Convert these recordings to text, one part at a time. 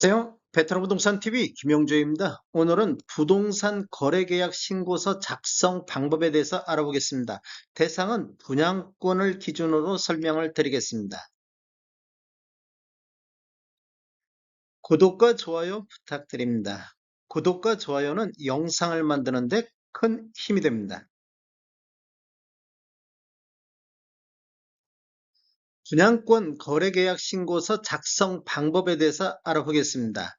안녕하세요. 베트남 부동산 TV 김영주입니다. 오늘은 부동산 거래계약 신고서 작성 방법에 대해서 알아보겠습니다. 대상은 분양권을 기준으로 설명을 드리겠습니다. 구독과 좋아요 부탁드립니다. 구독과 좋아요는 영상을 만드는 데 큰 힘이 됩니다. 분양권 거래계약 신고서 작성 방법에 대해서 알아보겠습니다.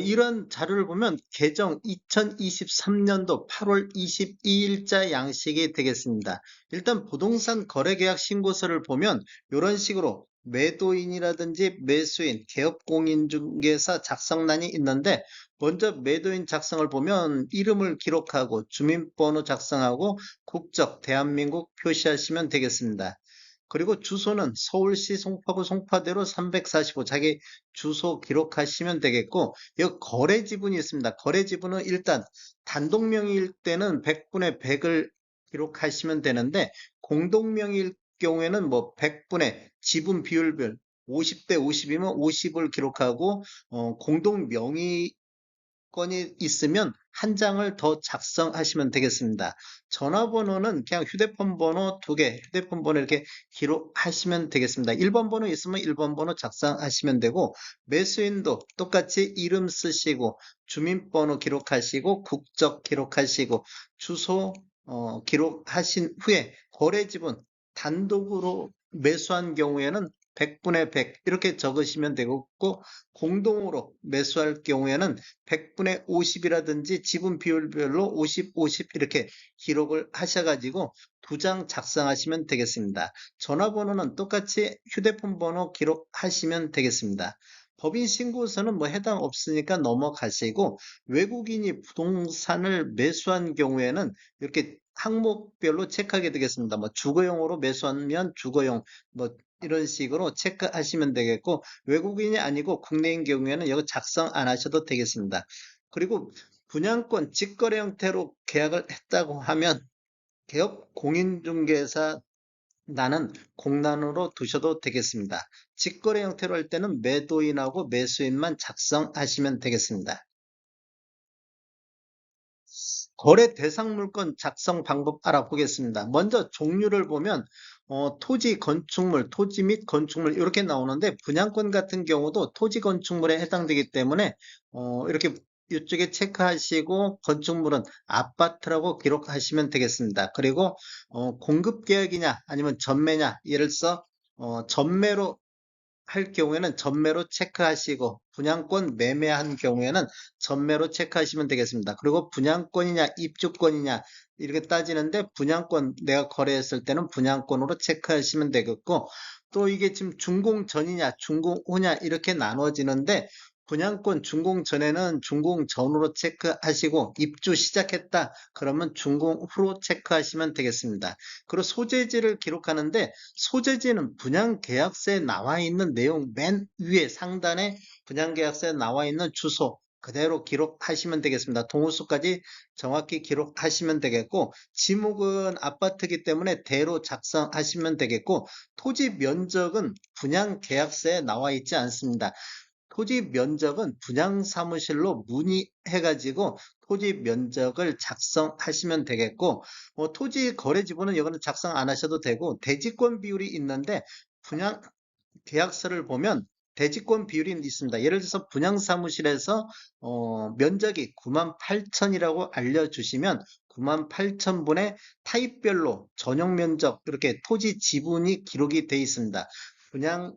이런 자료를 보면 개정 2023년도 8월 22일자 양식이 되겠습니다. 일단 부동산 거래계약 신고서를 보면 이런 식으로 매도인이라든지 매수인, 개업공인중개사 작성란이 있는데 먼저 매도인 작성을 보면 이름을 기록하고 주민번호 작성하고 국적 대한민국 표시하시면 되겠습니다. 그리고 주소는 서울시 송파구 송파대로 345 자기 주소 기록하시면 되겠고, 여기 거래 지분이 있습니다. 거래 지분은 일단 단독 명의일 때는 100분의 100을 기록하시면 되는데, 공동 명의일 경우에는 뭐 100분의 지분 비율별 50대 50이면 50을 기록하고, 공동 명의 건이 있으면 한 장을 더 작성하시면 되겠습니다. 전화번호는 그냥 휴대폰 번호 두 개, 휴대폰 번호 이렇게 기록하시면 되겠습니다. 1번 번호 있으면 1번 번호 작성하시면 되고, 매수인도 똑같이 이름 쓰시고, 주민번호 기록하시고, 국적 기록하시고, 주소 기록하신 후에 거래 지분 단독으로 매수한 경우에는 100분의 100 이렇게 적으시면 되고, 공동으로 매수할 경우에는 100분의 50이라든지 지분 비율별로 50, 50 이렇게 기록을 하셔가지고 두 장 작성하시면 되겠습니다. 전화번호는 똑같이 휴대폰 번호 기록하시면 되겠습니다. 법인 신고서는 뭐 해당 없으니까 넘어가시고, 외국인이 부동산을 매수한 경우에는 이렇게 항목별로 체크하게 되겠습니다. 뭐 주거용으로 매수하면 주거용, 뭐 이런 식으로 체크하시면 되겠고, 외국인이 아니고 국내인 경우에는 이거 작성 안 하셔도 되겠습니다. 그리고 분양권 직거래 형태로 계약을 했다고 하면 개업 공인중개사 나는 공란으로 두셔도 되겠습니다. 직거래 형태로 할 때는 매도인하고 매수인만 작성하시면 되겠습니다. 거래 대상 물건 작성 방법 알아보겠습니다. 먼저 종류를 보면 토지, 건축물, 토지 및 건축물 이렇게 나오는데, 분양권 같은 경우도 토지, 건축물에 해당되기 때문에 이렇게 이쪽에 체크하시고, 건축물은 아파트라고 기록하시면 되겠습니다. 그리고 공급 계약이냐 아니면 전매냐, 예를 들어서 전매로 할 경우에는 전매로 체크하시고, 분양권 매매한 경우에는 전매로 체크하시면 되겠습니다. 그리고 분양권이냐 입주권이냐 이렇게 따지는데, 분양권 내가 거래했을 때는 분양권으로 체크하시면 되겠고, 또 이게 지금 준공 전이냐 준공 후냐 이렇게 나눠지는데, 분양권 준공 전에는 준공 전으로 체크하시고, 입주 시작했다 그러면 준공 후로 체크하시면 되겠습니다. 그리고 소재지를 기록하는데, 소재지는 분양계약서에 나와 있는 내용 맨 위에 상단에 분양계약서에 나와 있는 주소 그대로 기록하시면 되겠습니다. 동호수까지 정확히 기록하시면 되겠고, 지목은 아파트이기 때문에 대로 작성하시면 되겠고, 토지 면적은 분양계약서에 나와 있지 않습니다. 토지 면적은 분양사무실로 문의해가지고 토지 면적을 작성하시면 되겠고, 토지 거래 지분은 이거는 작성 안 하셔도 되고, 대지권 비율이 있는데, 분양 계약서를 보면 대지권 비율이 있습니다. 예를 들어서 분양사무실에서 면적이 98,000이라고 알려주시면 98,000분의 타입별로 전용 면적 이렇게 토지 지분이 기록이 되어 있습니다. 분양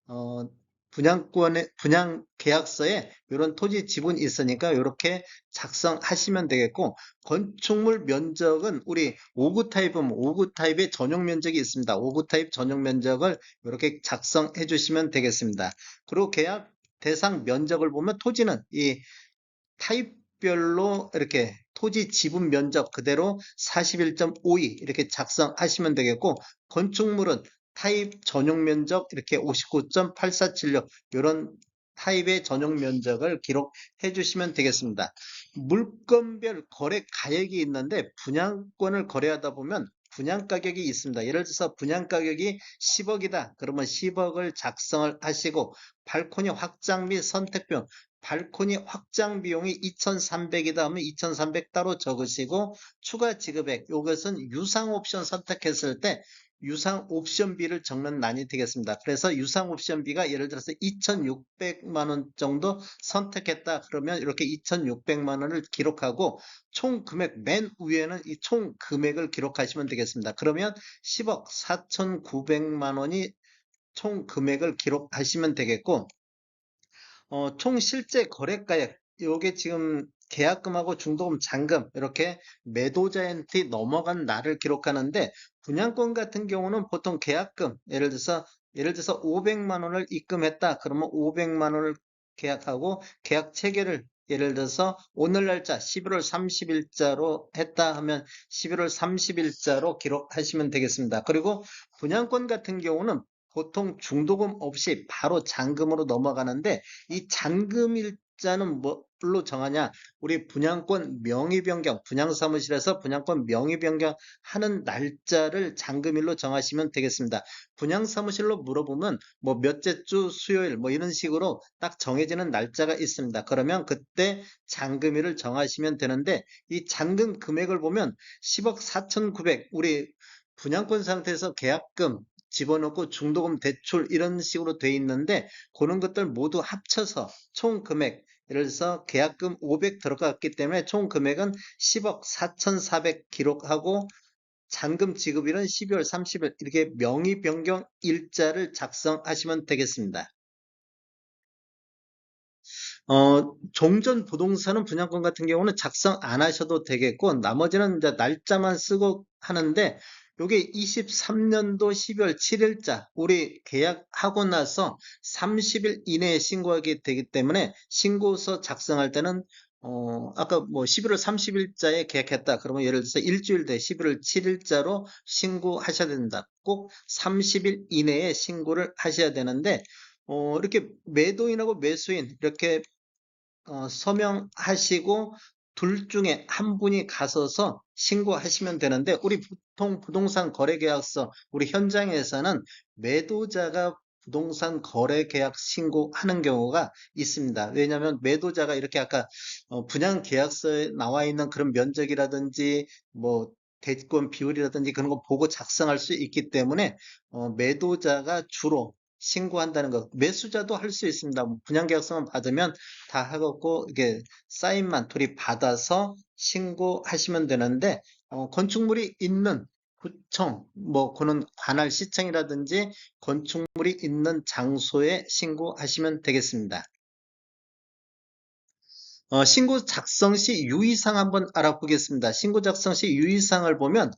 어, 분양 계약서에 이런 토지 지분이 있으니까 이렇게 작성하시면 되겠고, 건축물 면적은 우리 5구 타입은 5구 타입의 전용 면적이 있습니다. 5구 타입 전용 면적을 이렇게 작성해 주시면 되겠습니다. 그리고 계약 대상 면적을 보면 토지는 이 타입별로 이렇게 토지 지분 면적 그대로 41.52 이렇게 작성하시면 되겠고, 건축물은 타입 전용 면적 이렇게 59.8476 이런 타입의 전용 면적을 기록해 주시면 되겠습니다. 물건별 거래 가액이 있는데, 분양권을 거래하다 보면 분양가격이 있습니다. 예를 들어서 분양가격이 10억이다. 그러면 10억을 작성을 하시고 발코니 확장 및 선택 비용, 발코니 확장 비용이 2,300이다 하면 2,300 따로 적으시고 추가 지급액, 이것은 유상 옵션 선택했을 때 유상 옵션비를 적는 란이 되겠습니다. 그래서 유상 옵션비가 예를 들어서 2,600만 원 정도 선택했다. 그러면 이렇게 2,600만 원을 기록하고 총 금액 맨 위에는 이 총 금액을 기록하시면 되겠습니다. 그러면 10억 4,900만 원이 총 금액을 기록하시면 되겠고 총 실제 거래가액, 요게 지금 계약금하고 중도금, 잔금 이렇게 매도자한테 넘어간 날을 기록하는데 분양권 같은 경우는 보통 계약금, 예를 들어서 500만 원을 입금했다. 그러면 500만 원을 계약하고 계약 체결을 예를 들어서 오늘 날짜 11월 30일자로 했다 하면 11월 30일자로 기록하시면 되겠습니다. 그리고 분양권 같은 경우는 보통 중도금 없이 바로 잔금으로 넘어가는데 이 잔금 일자는 뭘로 정하냐? 우리 분양권 명의 변경, 분양사무실에서 분양권 명의 변경하는 날짜를 잔금일로 정하시면 되겠습니다. 분양사무실로 물어보면 뭐 몇째 주 수요일 뭐 이런 식으로 딱 정해지는 날짜가 있습니다. 그러면 그때 잔금일을 정하시면 되는데 이 잔금 금액을 보면 10억 4,900 우리 분양권 상태에서 계약금 집어넣고 중도금 대출 이런 식으로 돼 있는데 그런 것들 모두 합쳐서 총 금액 예를 들어서 계약금 500 들어갔기 때문에 총 금액은 10억 4,400 기록하고 잔금 지급일은 12월 30일 이렇게 명의 변경 일자를 작성하시면 되겠습니다. 종전 부동산은 분양권 같은 경우는 작성 안 하셔도 되겠고 나머지는 이제 날짜만 쓰고 하는데 요게 23년도 12월 7일자 우리 계약하고 나서 30일 이내에 신고하게 되기 때문에 신고서 작성할 때는 아까 뭐 11월 30일자에 계약했다. 그러면 예를 들어서 일주일 돼 11월 7일자로 신고하셔야 된다. 꼭 30일 이내에 신고를 하셔야 되는데 이렇게 매도인하고 매수인 이렇게 서명하시고 둘 중에 한 분이 가서서 신고하시면 되는데 우리 보통 부동산 거래계약서 우리 현장에서는 매도자가 부동산 거래계약 신고하는 경우가 있습니다. 왜냐하면 매도자가 이렇게 아까 분양계약서에 나와 있는 그런 면적이라든지 뭐 대권 비율이라든지 그런 거 보고 작성할 수 있기 때문에 매도자가 주로 신고한다는 것. 매수자도 할 수 있습니다. 분양계약서만 받으면 다 하고 이게 사인만 둘이 받아서 신고하시면 되는데 건축물이 있는 구청 뭐 그런 관할 시청이라든지 건축물이 있는 장소에 신고하시면 되겠습니다. 신고 작성 시 유의사항 한번 알아보겠습니다. 신고 작성 시 유의사항을 보면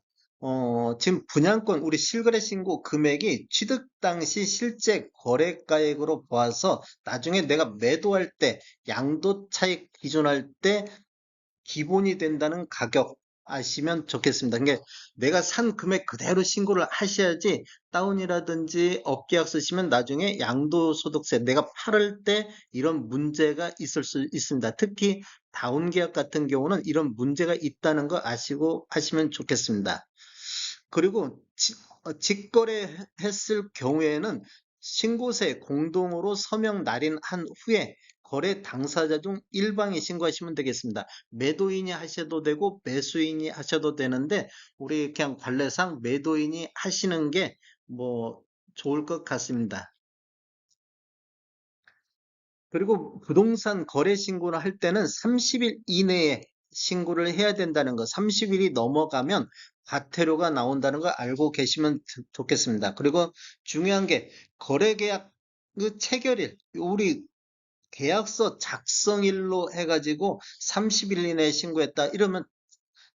지금 분양권 우리 실거래 신고 금액이 취득 당시 실제 거래가액으로 보아서 나중에 내가 매도할 때 양도 차익 기준할 때 기본이 된다는 가격 아시면 좋겠습니다. 그러니까 내가 산 금액 그대로 신고를 하셔야지 다운이라든지 업계약 쓰시면 나중에 양도소득세 내가 팔을 때 이런 문제가 있을 수 있습니다. 특히 다운계약 같은 경우는 이런 문제가 있다는 거 아시고 하시면 좋겠습니다. 그리고 직거래했을 경우에는 신고서에 공동으로 서명 날인한 후에 거래 당사자 중 일방이 신고하시면 되겠습니다. 매도인이 하셔도 되고 매수인이 하셔도 되는데 우리 그냥 관례상 매도인이 하시는 게 뭐 좋을 것 같습니다. 그리고 부동산 거래 신고를 할 때는 30일 이내에 신고를 해야 된다는 거, 30일이 넘어가면 과태료가 나온다는 거 알고 계시면 좋겠습니다. 그리고 중요한 게 거래계약 그 체결일, 우리 계약서 작성일로 해가지고 30일 이내에 신고했다. 이러면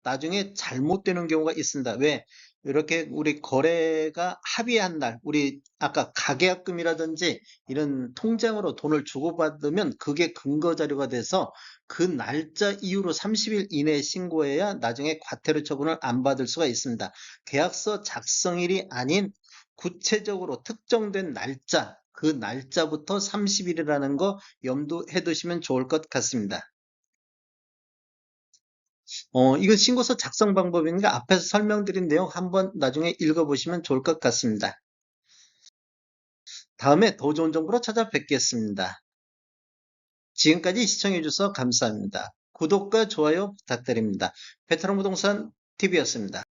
나중에 잘못되는 경우가 있습니다. 왜? 이렇게 우리 거래가 합의한 날, 우리 아까 가계약금이라든지 이런 통장으로 돈을 주고받으면 그게 근거 자료가 돼서 그 날짜 이후로 30일 이내에 신고해야 나중에 과태료 처분을 안 받을 수가 있습니다. 계약서 작성일이 아닌 구체적으로 특정된 날짜, 그 날짜부터 30일이라는 거 염두해 두시면 좋을 것 같습니다. 이건 신고서 작성 방법이니까 앞에서 설명드린 내용 한번 나중에 읽어보시면 좋을 것 같습니다. 다음에 더 좋은 정보로 찾아뵙겠습니다. 지금까지 시청해주셔서 감사합니다. 구독과 좋아요 부탁드립니다. 베테랑 부동산 TV였습니다.